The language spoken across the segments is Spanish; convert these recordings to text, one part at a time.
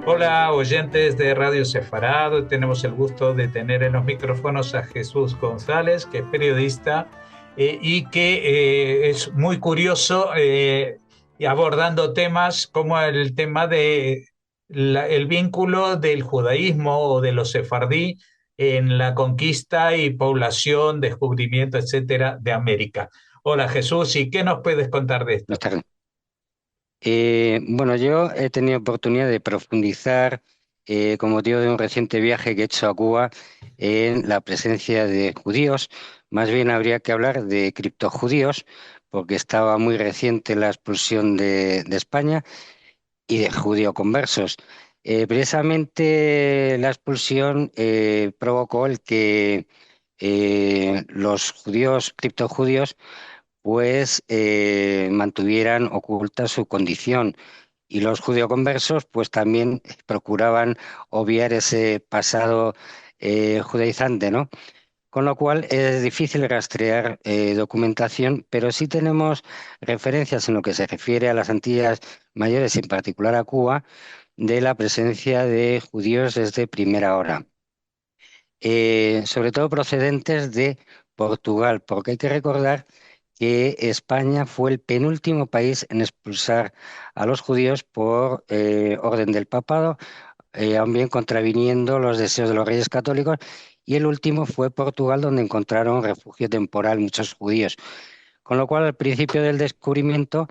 Hola, oyentes de Radio Sefarado. Tenemos el gusto de tener en los micrófonos a Jesús González, que es periodista y que es muy curioso y abordando temas como el tema de el vínculo del judaísmo o de los sefardí en la conquista y población, descubrimiento, etcétera, de América. Hola Jesús, ¿y qué nos puedes contar de Buenas esto? tardes. Bueno, yo he tenido oportunidad de profundizar, con motivo de un reciente viaje que he hecho a Cuba, en la presencia de judíos. Más bien habría que hablar de criptojudíos, porque estaba muy reciente la expulsión de España, y de judío-conversos. Precisamente la expulsión provocó el que los judíos, criptojudíos, pues mantuvieran oculta su condición. Y los judeoconversos pues también procuraban obviar ese pasado judaizante, ¿no? Con lo cual es difícil rastrear documentación, pero sí tenemos referencias en lo que se refiere a las Antillas Mayores, y en particular a Cuba, de la presencia de judíos desde primera hora, sobre todo procedentes de Portugal, porque hay que recordar que España fue el penúltimo país en expulsar a los judíos por orden del papado, también contraviniendo los deseos de los reyes católicos, y el último fue Portugal, donde encontraron refugio temporal muchos judíos. Con lo cual, al principio del descubrimiento,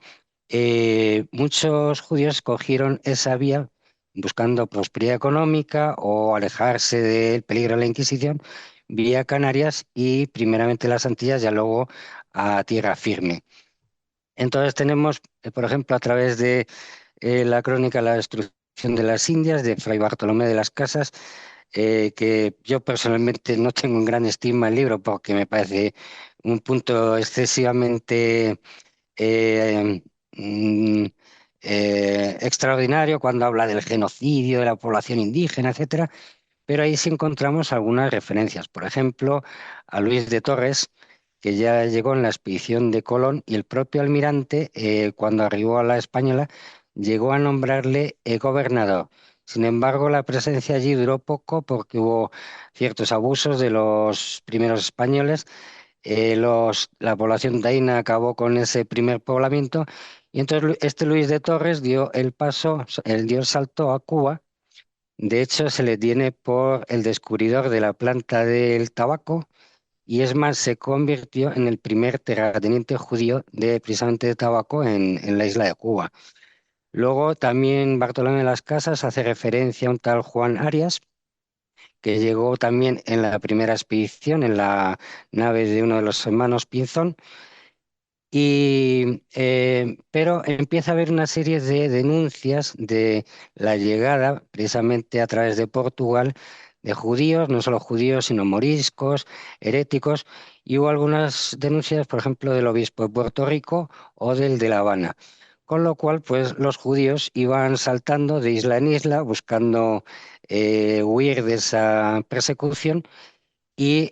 muchos judíos cogieron esa vía buscando prosperidad económica o alejarse del peligro de la Inquisición, vía Canarias y primeramente las Antillas, ya luego a tierra firme. Entonces tenemos, por ejemplo, a través de la crónica La destrucción de las Indias, de Fray Bartolomé de las Casas, que yo personalmente no tengo en gran estima el libro porque me parece un punto excesivamente eh, mm, extraordinario cuando habla del genocidio de la población indígena, etcétera, pero ahí sí encontramos algunas referencias. Por ejemplo, a Luis de Torres, que ya llegó en la expedición de Colón, y el propio almirante, cuando arribó a la Española, llegó a nombrarle gobernador. Sin embargo, la presencia allí duró poco porque hubo ciertos abusos de los primeros españoles. La población taína acabó con ese primer poblamiento, y entonces este Luis de Torres dio el paso, dio el salto a Cuba. De hecho, se le tiene por el descubridor de la planta del tabaco, y es más, se convirtió en el primer terrateniente judío de precisamente de tabaco en la isla de Cuba. Luego también Bartolomé de las Casas hace referencia a un tal Juan Arias, que llegó también en la primera expedición en la nave de uno de los hermanos Pinzón. Pero empieza a haber una serie de denuncias de la llegada, precisamente a través de Portugal, de judíos, no solo judíos, sino moriscos, heréticos, y hubo algunas denuncias, por ejemplo, del obispo de Puerto Rico o del de La Habana. Con lo cual, pues los judíos iban saltando de isla en isla buscando huir de esa persecución, y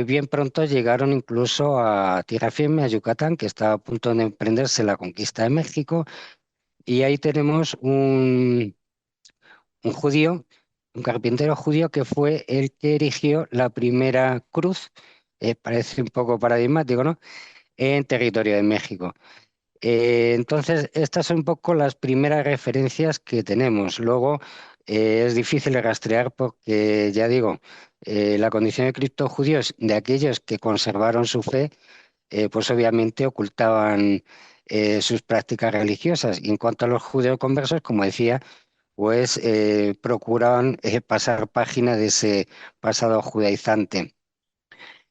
bien pronto llegaron incluso a tierra firme, a Yucatán, que estaba a punto de emprenderse la conquista de México. Y ahí tenemos un judío, un carpintero judío, que fue el que erigió la primera cruz, parece un poco paradigmático, ¿no? En territorio de México. Entonces, estas son un poco las primeras referencias que tenemos. Luego, es difícil rastrear porque, ya digo, la condición de criptojudíos de aquellos que conservaron su fe, pues obviamente ocultaban sus prácticas religiosas. Y en cuanto a los judeoconversos, como decía, pues procuraban pasar página de ese pasado judaizante.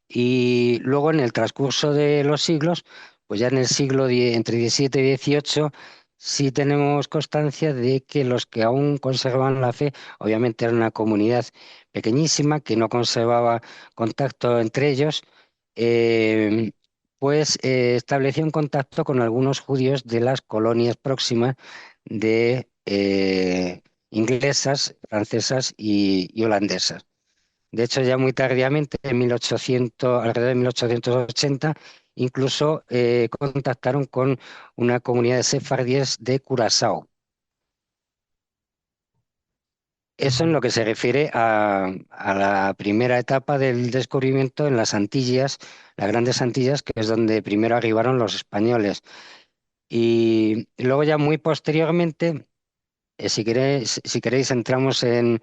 Y luego en el transcurso de los siglos, pues ya en el siglo entre 17 y 18, sí tenemos constancia de que los que aún conservaban la fe, obviamente era una comunidad pequeñísima que no conservaba contacto entre ellos, eh, pues estableció contacto con algunos judíos de las colonias próximas de inglesas, francesas y holandesas. De hecho, ya muy tardíamente, en 1800, alrededor de 1880, incluso contactaron con una comunidad de sefardíes de Curazao. Eso en lo que se refiere a la primera etapa del descubrimiento en las Antillas, las Grandes Antillas, que es donde primero arribaron los españoles. Y luego ya muy posteriormente, si queréis, entramos en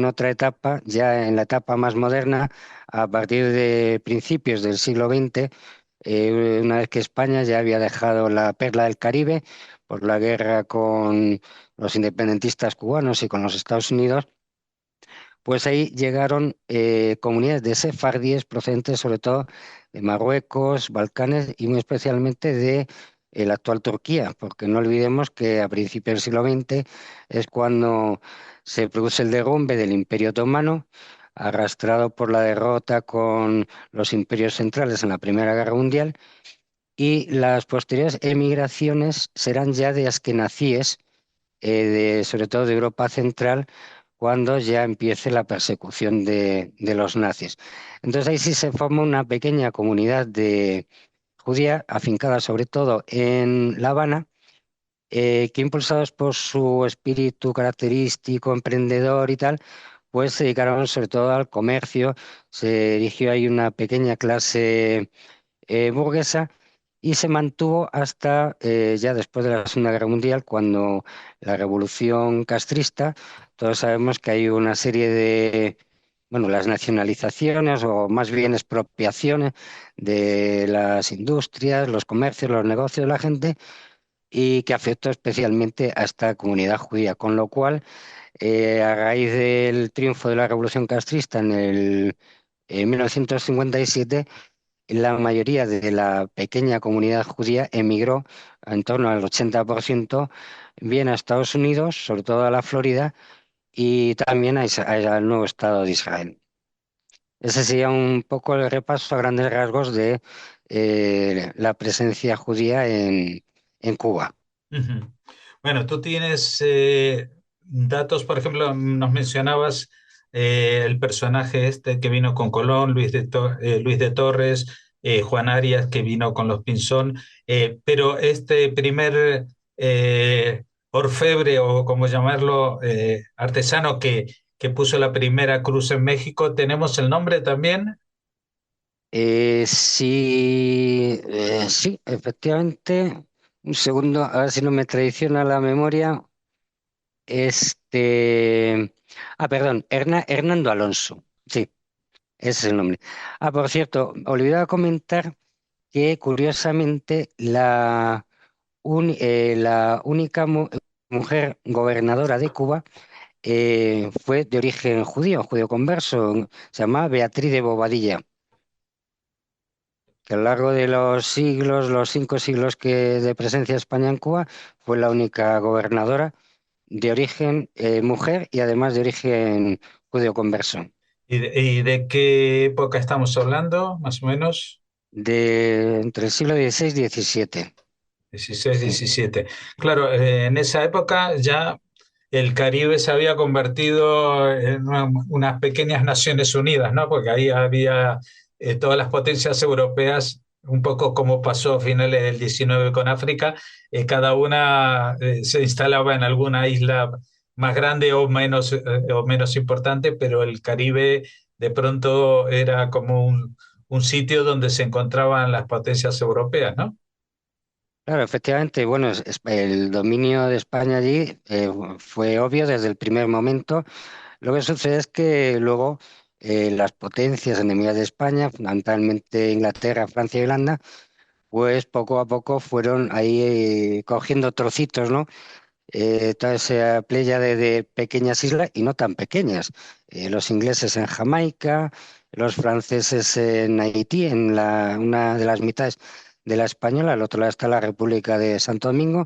otra etapa, ya en la etapa más moderna, a partir de principios del siglo XX, una vez que España ya había dejado la perla del Caribe por la guerra con los independentistas cubanos y con los Estados Unidos, pues ahí llegaron comunidades de sefardíes procedentes sobre todo de Marruecos, Balcanes y muy especialmente de la actual Turquía, porque no olvidemos que a principios del siglo XX es cuando se produce el derrumbe del Imperio Otomano, arrastrado por la derrota con los imperios centrales en la Primera Guerra Mundial, y las posteriores emigraciones serán ya de askenazíes, sobre todo de Europa Central, cuando ya empiece la persecución de los nazis. Entonces ahí sí se forma una pequeña comunidad de judía, afincada sobre todo en La Habana, que impulsados por su espíritu característico, emprendedor y tal, pues se dedicaron sobre todo al comercio, se erigió ahí una pequeña clase burguesa y se mantuvo hasta ya después de la Segunda Guerra Mundial, cuando la revolución castrista, todos sabemos que hay una serie de, bueno, las nacionalizaciones o más bien expropiaciones de las industrias, los comercios, los negocios de la gente y que afectó especialmente a esta comunidad judía, con lo cual, a raíz del triunfo de la revolución castrista en 1957, la mayoría de la pequeña comunidad judía emigró en torno al 80%, bien a Estados Unidos, sobre todo a la Florida, y también al nuevo Estado de Israel. Ese sería un poco el repaso a grandes rasgos de la presencia judía en Cuba. Ujú. Bueno, tú tienes datos, por ejemplo, nos mencionabas el personaje este que vino con Colón, Luis de Torres, Juan Arias que vino con los Pinzón, pero este primer orfebre o como llamarlo, artesano que puso la primera cruz en México, ¿tenemos el nombre también? Sí, sí, efectivamente. Un segundo, a ver si no me traiciona la memoria. Este, perdón, Hernando Alonso. Sí, ese es el nombre. Por cierto, olvidaba comentar que curiosamente la única mujer gobernadora de Cuba fue de origen judío, judío converso, se llamaba Beatriz de Bobadilla, que a lo largo de los siglos, los 5 siglos de presencia de España en Cuba, fue la única gobernadora de origen mujer y además de origen judío converso, Y de qué época estamos hablando, más o menos? entre el siglo XVI y XVII. 16, Sí. 17. Claro, en esa época ya el Caribe se había convertido en unas pequeñas Naciones Unidas, ¿no? Porque ahí había todas las potencias europeas, un poco como pasó a finales del 19 con África, cada una se instalaba en alguna isla más grande o menos importante, pero el Caribe de pronto era como un sitio donde se encontraban las potencias europeas, ¿no? Claro, efectivamente, bueno, el dominio de España allí fue obvio desde el primer momento. Lo que sucede es que luego las potencias enemigas de España, fundamentalmente Inglaterra, Francia y Holanda, pues poco a poco fueron ahí cogiendo trocitos, ¿no? Toda esa pléyade de pequeñas islas y no tan pequeñas. Los ingleses en Jamaica, los franceses en Haití, una de las mitades de la española, al otro lado está la República de Santo Domingo.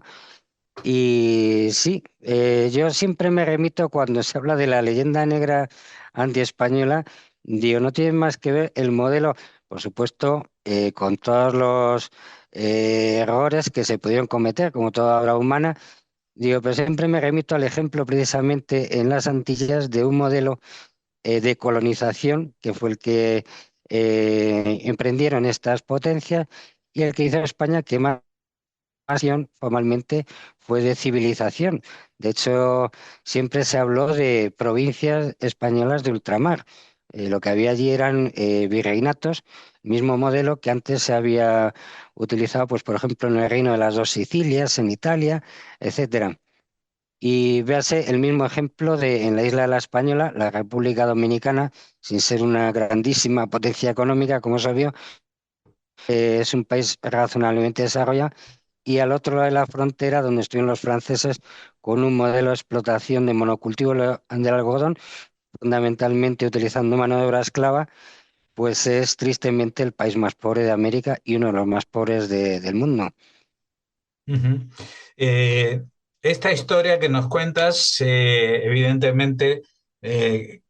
Y sí, yo siempre me remito cuando se habla de la leyenda negra antiespañola, digo, no tiene más que ver el modelo, por supuesto, con todos los errores que se pudieron cometer, como toda obra humana. Digo, pero siempre me remito al ejemplo precisamente en las Antillas de un modelo de colonización que fue el que emprendieron estas potencias y el que hizo España que más nación formalmente fue de civilización. De hecho, siempre se habló de provincias españolas de ultramar. Lo que había allí eran virreinatos, mismo modelo que antes se había utilizado, pues, por ejemplo, en el Reino de las Dos Sicilias, en Italia, etcétera. Y véase el mismo ejemplo en la isla de la Española, la República Dominicana, sin ser una grandísima potencia económica, como se vio, es un país razonablemente desarrollado. Y al otro lado de la frontera, donde estuvieron los franceses, con un modelo de explotación de monocultivo del algodón, fundamentalmente utilizando mano de obra esclava, pues es tristemente el país más pobre de América y uno de los más pobres del mundo. Ujú. Eh, Esta historia que nos cuentas, evidentemente, eh,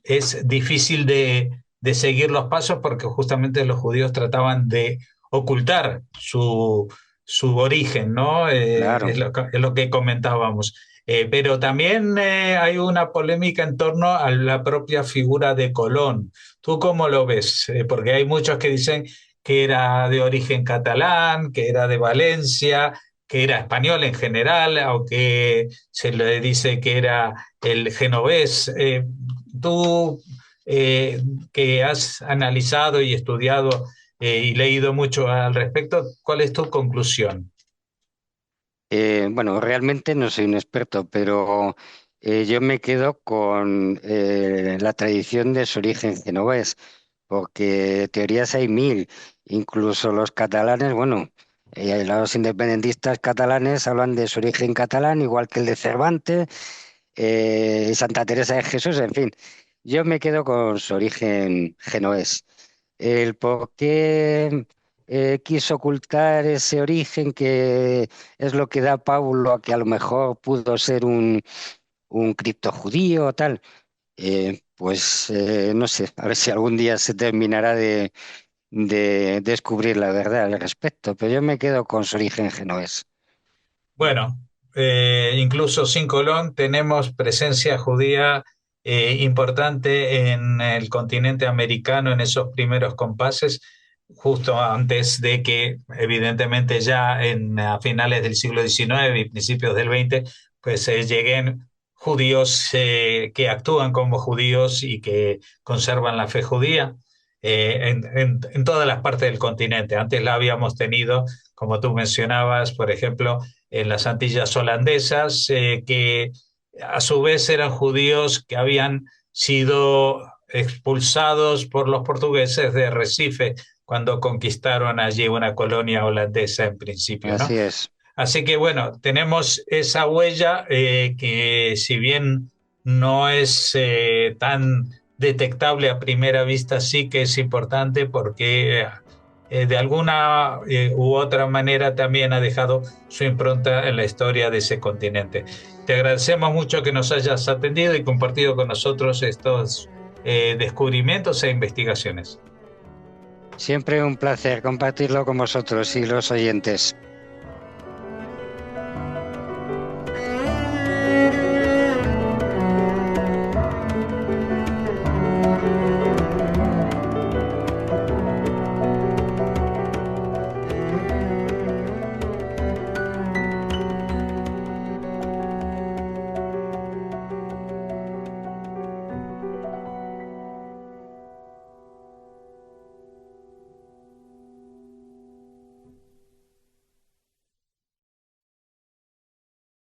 es difícil de seguir los pasos porque justamente los judíos trataban de ocultar su origen, ¿no? Claro. Es lo que comentábamos. Pero también hay una polémica en torno a la propia figura de Colón. ¿Tú cómo lo ves? Porque hay muchos que dicen que era de origen catalán, que era de Valencia, que era español en general, aunque se le dice que era el genovés. Tú, eh, que has analizado y estudiado y leído mucho al respecto, ¿cuál es tu conclusión? Bueno, realmente no soy un experto, pero yo me quedo con la tradición de su origen genovés, porque teorías hay mil, incluso los catalanes, bueno, los independentistas catalanes hablan de su origen catalán, igual que el de Cervantes, Santa Teresa de Jesús, en fin, yo me quedo con su origen genovés. El por qué quiso ocultar ese origen que es lo que da Paulo a que a lo mejor pudo ser un criptojudío o tal. Pues no sé, a ver si algún día se terminará de descubrir la verdad al respecto, pero yo me quedo con su origen genovés. Bueno, incluso sin Colón tenemos presencia judía importante en el continente americano en esos primeros compases, justo antes de que, evidentemente, ya a finales del siglo XIX y principios del XX, pues lleguen judíos que actúan como judíos y que conservan la fe judía en todas las partes del continente. Antes la habíamos tenido, como tú mencionabas, por ejemplo, en las Antillas holandesas, que a su vez eran judíos que habían sido expulsados por los portugueses de Recife cuando conquistaron allí una colonia holandesa en principio, ¿no? Así es. Así que bueno, tenemos esa huella que si bien no es tan detectable a primera vista, sí que es importante porque de alguna u otra manera también ha dejado su impronta en la historia de ese continente. Te agradecemos mucho que nos hayas atendido y compartido con nosotros estos descubrimientos e investigaciones. Siempre un placer compartirlo con vosotros y los oyentes.